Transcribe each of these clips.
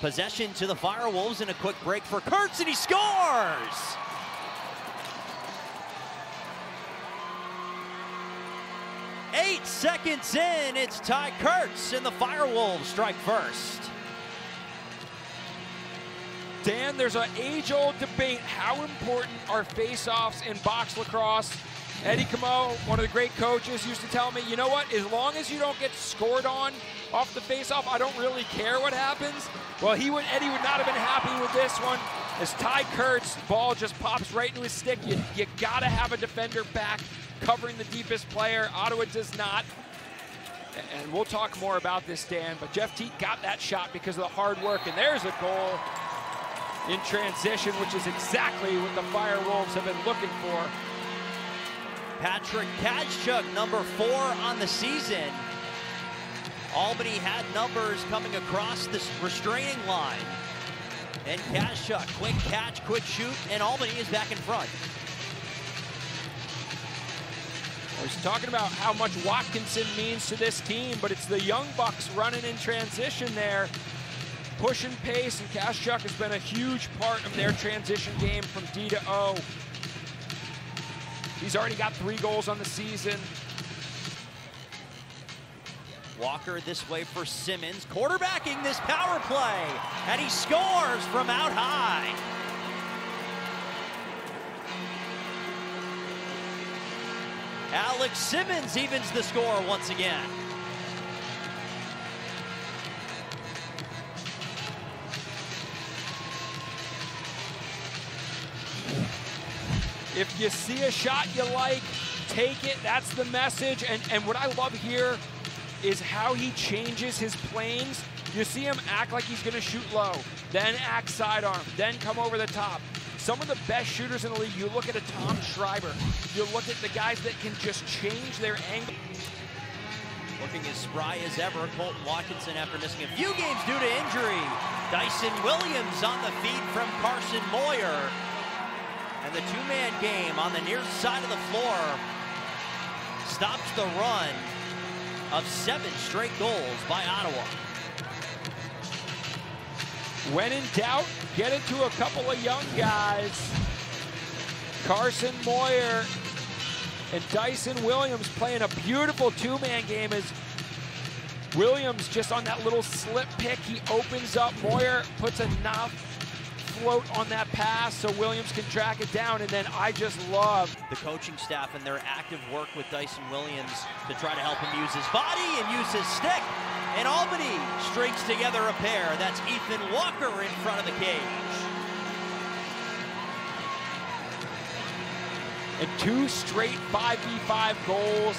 Possession to the FireWolves and a quick break for Kurtz, and he scores! Eight seconds in, it's Tye Kurtz, and the FireWolves strike first. Dan, there's an age-old debate. How important are face-offs in box lacrosse? Eddie Camo, one of the great coaches, used to tell me, you know what, as long as you don't get scored on off the face-off, I don't really care what happens. Well, Eddie would not have been happy with this one. As Tye Kurtz, ball just pops right into his stick. You gotta have a defender back covering the deepest player. Ottawa does not. And we'll talk more about this, Dan, but Jeff Teat got that shot because of the hard work, and there's a goal in transition, which is exactly what the FireWolves have been looking for. Patrick Kaschalk, number 4 on the season. Albany had numbers coming across this restraining line. And Kaschalk, quick catch, quick shoot, and Albany is back in front. I was talking about how much Watkinson means to this team, but it's the young bucks running in transition there, pushing pace, and Kaschalk has been a huge part of their transition game from D to O. He's already got 3 goals on the season. Walker this way for Simmons, quarterbacking this power play, and he scores from out high. Alex Simmons evens the score once again. If you see a shot you like, take it. That's the message. And what I love here is how he changes his planes. You see him act like he's going to shoot low, then act sidearm, then come over the top. Some of the best shooters in the league, you look at a Tom Schreiber, you look at the guys that can just change their angle. Looking as spry as ever, Colton Watkinson after missing a few games due to injury. Dyson Williams on the feed from Carson Moyer. And the 2-man game on the near side of the floor stops the run of 7 straight goals by Ottawa. When in doubt, get it to a couple of young guys. Carson Moyer and Dyson Williams playing a beautiful 2-man game as Williams just on that little slip pick, he opens up. Moyer puts enough float on that pass so Williams can track it down, and then I just love the coaching staff and their active work with Dyson Williams to try to help him use his body and use his stick. And Albany strings together a pair. That's Ethan Walker in front of the cage. And 2 straight 5v5 goals.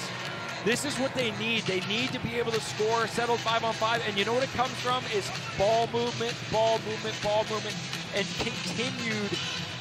This is what they need. They need to be able to score, settle 5-on-5, and you know what it comes from is ball movement, ball movement, ball movement, and continued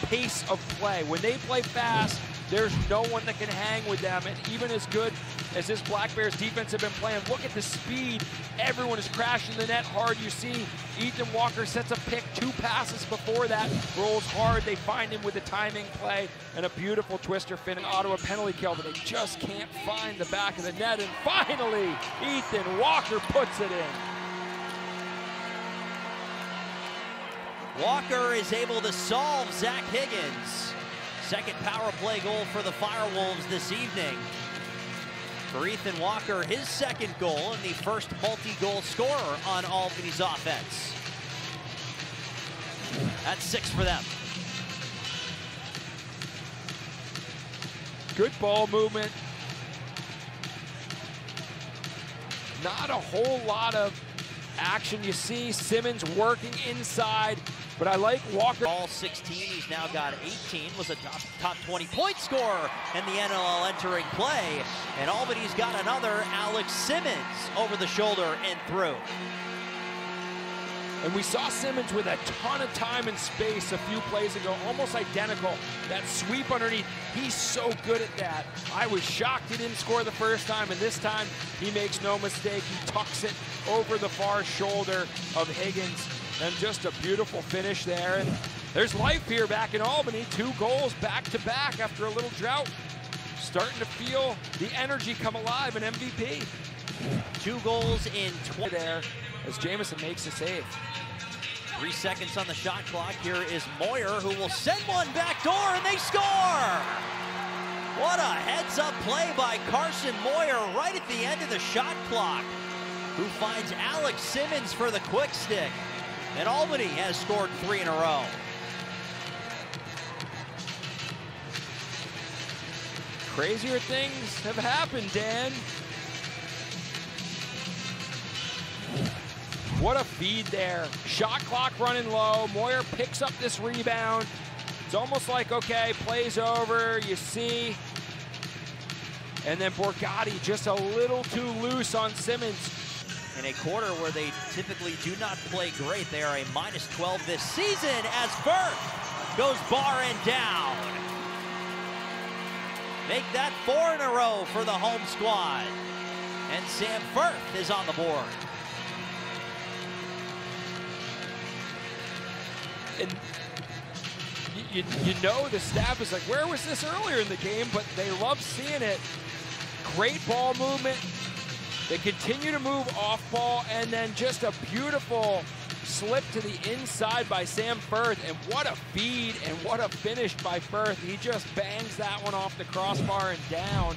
pace of play. When they play fast, there's no one that can hang with them, and even as good as this Black Bears defense have been playing, look at the speed. Everyone is crashing the net hard. You see Ethan Walker sets a pick, 2 passes before that, rolls hard. They find him with a timing play and a beautiful twister fin. An Ottawa penalty kill, but they just can't find the back of the net. And finally, Ethan Walker puts it in. Walker is able to solve Zach Higgins. Second power play goal for the FireWolves this evening. For Ethan Walker, his second goal and the first multi-goal scorer on Albany's offense. That's 6 for them. Good ball movement. Not a whole lot of action. You see Simmons working inside, but I like Walker. All 16, he's now got 18, was a top 20 point scorer in the NLL entering play. And Albany's got another, Alex Simmons, over the shoulder and through. And we saw Simmons with a ton of time and space a few plays ago, almost identical. That sweep underneath, he's so good at that. I was shocked he didn't score the first time, and this time he makes no mistake. He tucks it over the far shoulder of Higgins, and just a beautiful finish there. And there's life here back in Albany. 2 goals back-to-back after a little drought. Starting to feel the energy come alive in MVP. 2 goals in 20 there as Jamison makes a save. 3 seconds on the shot clock. Here is Moyer, who will send one back door, and they score! What a heads-up play by Carson Moyer right at the end of the shot clock, who finds Alex Simmons for the quick stick. And Albany has scored 3 in a row. Crazier things have happened, Dan. What a feed there. Shot clock running low. Moyer picks up this rebound. It's almost like, okay, play's over, you see. And then Borgatti just a little too loose on Simmons. In a quarter where they typically do not play great, they are a -12 this season as Firth goes bar and down. Make that 4 in a row for the home squad. And Sam Firth is on the board. And you know the staff is like, where was this earlier in the game? But they love seeing it. Great ball movement. They continue to move off ball, and then just a beautiful slip to the inside by Sam Firth. And what a feed and what a finish by Firth. He just bangs that one off the crossbar and down.